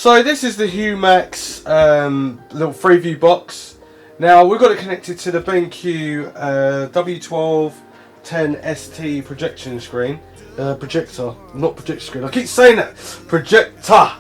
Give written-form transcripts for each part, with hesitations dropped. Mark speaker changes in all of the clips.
Speaker 1: So this is the Humax little Freeview box. Now we've got it connected to the B&Q W1210ST projection screen. Projector, not projector screen. I keep saying that. Projector.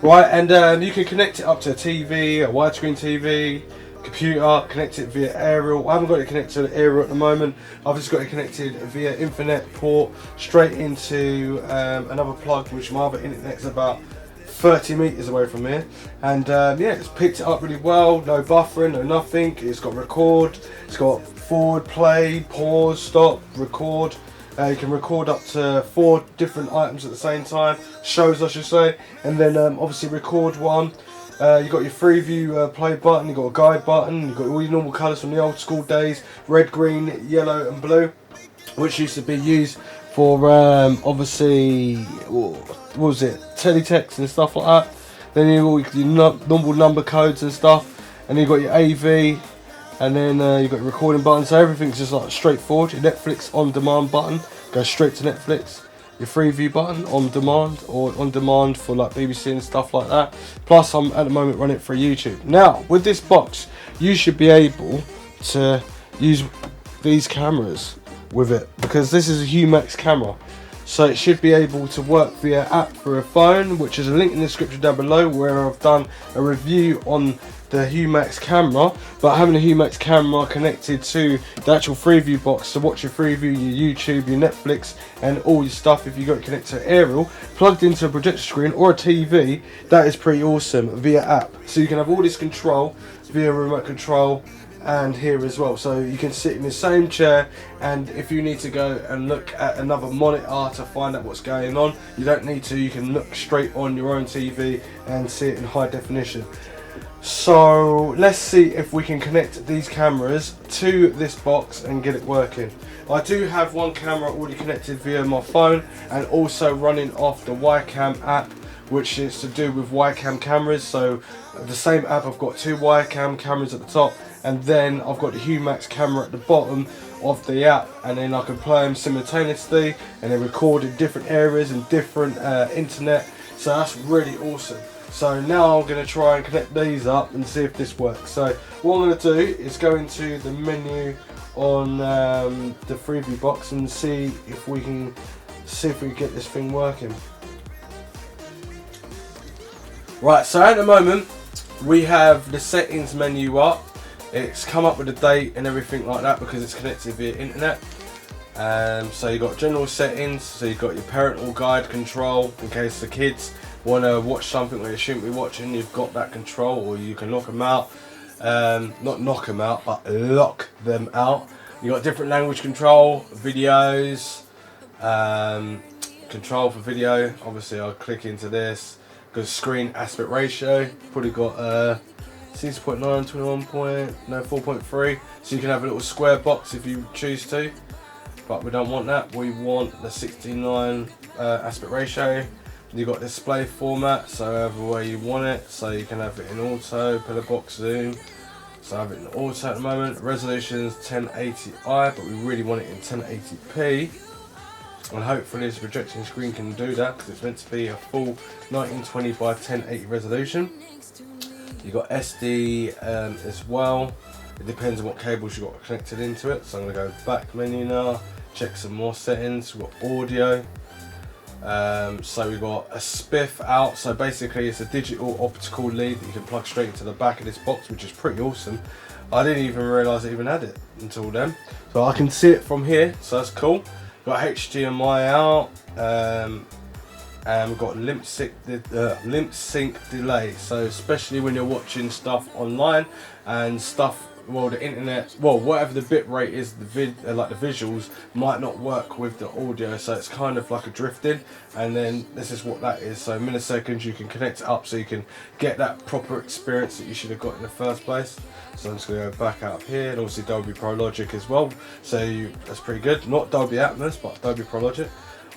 Speaker 1: Right, and you can connect it up to a TV, a widescreen TV, computer, connect it via aerial. I haven't got it connected to the aerial at the moment. I've just got it connected via Ethernet port straight into another plug, which my other internet's about 30 meters away from here. And yeah, it's picked it up really well. No buffering, no nothing. It's got record. It's got forward, play, pause, stop, record. You can record up to 4 different items at the same time, shows I should say, and then obviously record one. You've got your Freeview play button, you've got a guide button, you've got all your normal colours from the old school days, red, green, yellow and blue, which used to be used for obviously, what was it, teletext and stuff like that. Then you've got your normal number codes and stuff, and then you've got your AV. And then you've got your recording button, so everything's just like straightforward. Your Netflix on demand button goes straight to Netflix. Your Freeview button on demand, or on demand for like BBC and stuff like that. Plus I'm at the moment running it for YouTube. Now with this box you should be able to use these cameras with it, because this is a Humax camera. So it should be able to work via app for a phone, which is a link in the description down below where I've done a review on the Humax camera. But having a Humax camera connected to the actual Freeview box to watch your Freeview, your YouTube, your Netflix and all your stuff, if you got it connected to aerial, plugged into a projector screen or a TV, that is pretty awesome via app. So you can have all this control via remote control and here as well, so you can sit in the same chair, and if you need to go and look at another monitor to find out what's going on, you don't need to. You can look straight on your own TV and see it in high definition. So let's see if we can connect these cameras to this box and get it working. I do have one camera already connected via my phone and also running off the Ycam app, which is to do with Ycam cameras. So the same app, I've got 2 Ycam cameras at the top, and then I've got the Humax camera at the bottom of the app, and then I can play them simultaneously and then record in different areas and different internet. So that's really awesome. So now I'm going to try and connect these up and see if this works. So what I'm going to do is go into the menu on the Freeview box and see if we can get this thing working. Right, so at the moment we have the settings menu up. It's come up with a date and everything like that because it's connected via internet. So you've got general settings, so you've got your parental guide control in case the kids want to watch something where they shouldn't be watching. You've got that control, or you can lock them out. Not knock them out, but lock them out. You've got different language control, videos, control for video. Obviously I'll click into this. Got screen aspect ratio, probably got 6.9, 4.3, so you can have a little square box if you choose to, but we don't want that. We want the 69 aspect ratio. You've got display format, so however way you want it, so you can have it in auto, pillar box zoom, so I have it in auto at the moment. Resolution is 1080i, but we really want it in 1080p. And hopefully this projection screen can do that, because it's meant to be a full 1920 by 1080 resolution. You've got SD as well. It depends on what cables you've got connected into it. So I'm going to go back menu now, check some more settings. We've got audio. So we've got a spiff out. So basically it's a digital optical lead that you can plug straight into the back of this box, which is pretty awesome. I didn't even realise I even had it until then. So I can see it from here, so that's cool. Got HDMI out, and we've got limp sync delay. So especially when you're watching stuff online and stuff, well, the internet, well, whatever the bit rate is, like the visuals might not work with the audio, so it's kind of like a drifting. And then this is what that is. So milliseconds, you can connect it up so you can get that proper experience that you should have got in the first place. So I'm just going to go back out here, and obviously Dolby Pro Logic as well. So that's pretty good. Not Dolby Atmos, but Dolby Pro Logic.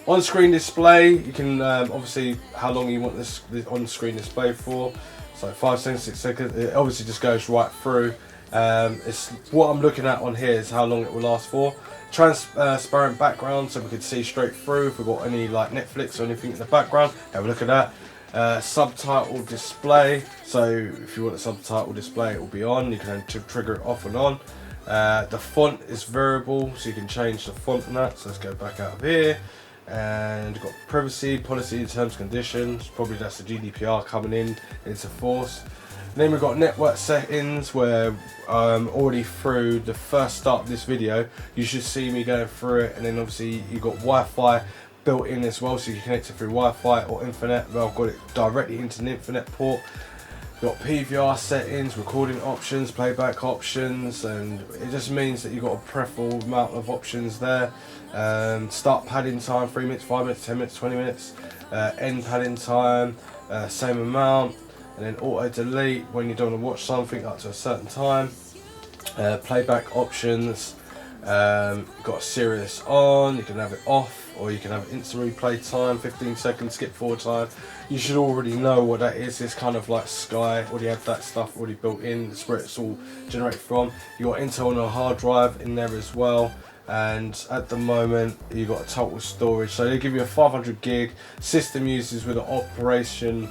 Speaker 1: On-screen display, you can obviously how long you want this on-screen display for. So 5 seconds, 6 seconds. It obviously just goes right through. It's what I'm looking at on here is how long it will last for. Transparent background, so we can see straight through if we've got any like Netflix or anything in the background. Have a look at that. Subtitle display, so if you want a subtitle display it will be on, you can trigger it off and on. The font is variable, so you can change the font and that. So let's go back out of here, and you've got privacy, policy, terms, conditions. Probably that's the GDPR coming in into force. And then we've got network settings, where already through the first start of this video you should see me going through it. And then obviously you've got Wi-Fi built in as well, so you can connect it through Wi-Fi or Internet. Well, I've got it directly into an Internet port. Got PVR settings, recording options, playback options, and it just means that you've got a preferable amount of options there. Start padding time, 3 minutes, 5 minutes, 10 minutes, 20 minutes. End padding time, same amount. And then auto delete when you don't want to watch something up to a certain time. Playback options, got Sirius on, you can have it off, or you can have instant replay time, 15 seconds, skip forward time. You should already know what that is. It's kind of like Sky, already have that stuff already built in. That's where it's all generated from. You got internal hard drive in there as well. And at the moment you got a total storage, so they give you a 500 gig system, uses with an operation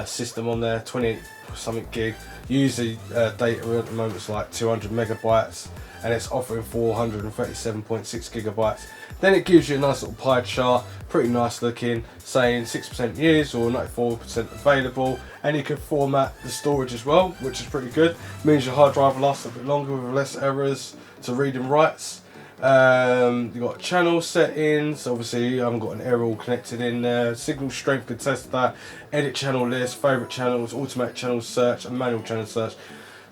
Speaker 1: system on there, 28 something gig. User data at the moment is like 200 megabytes, and it's offering 437.6 gigabytes. Then it gives you a nice little pie chart, pretty nice looking, saying 6% used or 94% available, and you can format the storage as well, which is pretty good. Means your hard drive lasts a bit longer with less errors to read and writes. You've got channel settings, obviously I haven't got an aerial connected in there. Signal strength, can test that. Edit channel list, favourite channels, automatic channel search and manual channel search.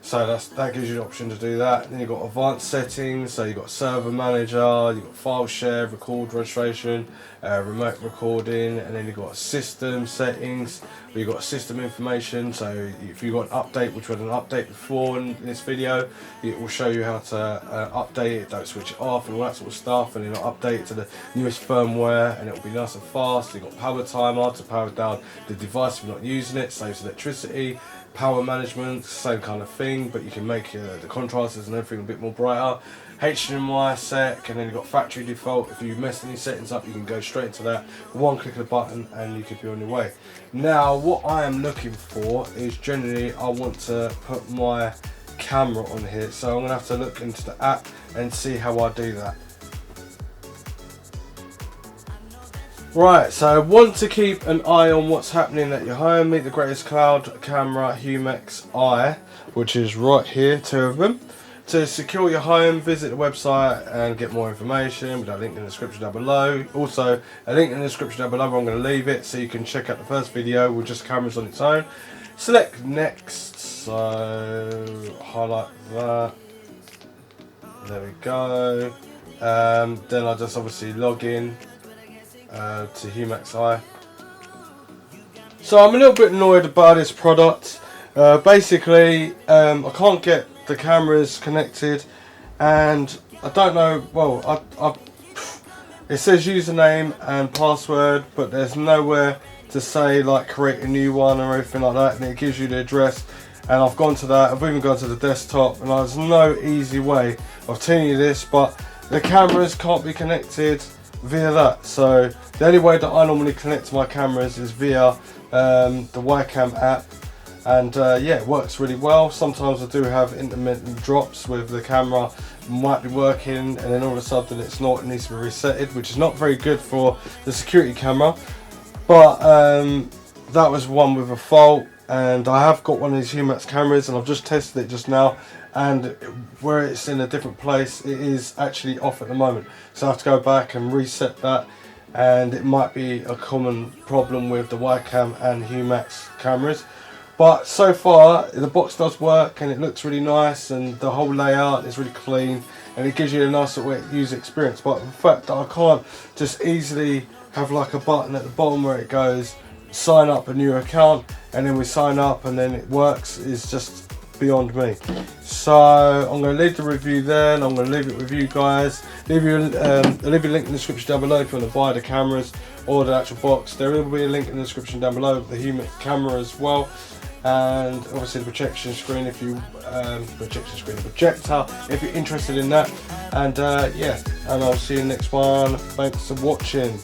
Speaker 1: So that gives you the option to do that. Then you've got advanced settings, so you've got server manager, you've got file share, record registration, remote recording, and then you've got system settings, where you've got system information. So if you've got an update, which we had an update before in this video, it will show you how to update it, don't switch it off and all that sort of stuff, and then it'll update it to the newest firmware, and it'll be nice and fast. You've got power timer to power down the device if you're not using it, saves electricity. Power management, same kind of thing, but you can make the contrasts and everything a bit more brighter. HDMI sec, and then you've got factory default. If you mess any settings up, you can go straight into that. One click of the button and you could be on your way. Now, what I am looking for is generally I want to put my camera on here, so I'm going to have to look into the app and see how I do that. Right, so I want to keep an eye on what's happening at your home. Meet the greatest cloud camera, Humax Eye, which is right here, 2 of them. To secure your home, visit the website and get more information with a link in the description down below. Also, a link in the description down below, I'm going to leave it so you can check out the first video with just cameras on its own. Select next, so highlight that. There we go. Then I'll just obviously log in to Humax Eye. So I'm a little bit annoyed about this product. Basically, I can't get the cameras connected, and I don't know. Well, it says username and password, but there's nowhere to say like create a new one or anything like that, and it gives you the address. And I've gone to that. I've even gone to the desktop, and there's no easy way of telling you this, but the cameras can't be connected via that. So the only way that I normally connect to my cameras is via the Wacom app, and yeah, it works really well. Sometimes I do have intermittent drops with the camera, might be working and then all of a sudden it's not, it needs to be resetted, which is not very good for the security camera. But that was one with a fault, and I have got one of these Humax cameras and I've just tested it just now, and where it's in a different place, it is actually off at the moment. So I have to go back and reset that, and it might be a common problem with the Wacom and Humax cameras. But so far the box does work and it looks really nice, and the whole layout is really clean and it gives you a nice user experience. But the fact that I can't just easily have like a button at the bottom where it goes sign up a new account and then we sign up and then it works is just beyond me. So I'm going to leave the review there, and I'm going to leave it with you guys. I'll leave you a link in the description down below if you want to buy the cameras or the actual box. There will be a link in the description down below with the Humax camera as well, and obviously the projection screen if you projector if you're interested in that. And yeah, and I'll see you in the next one. Thanks for watching.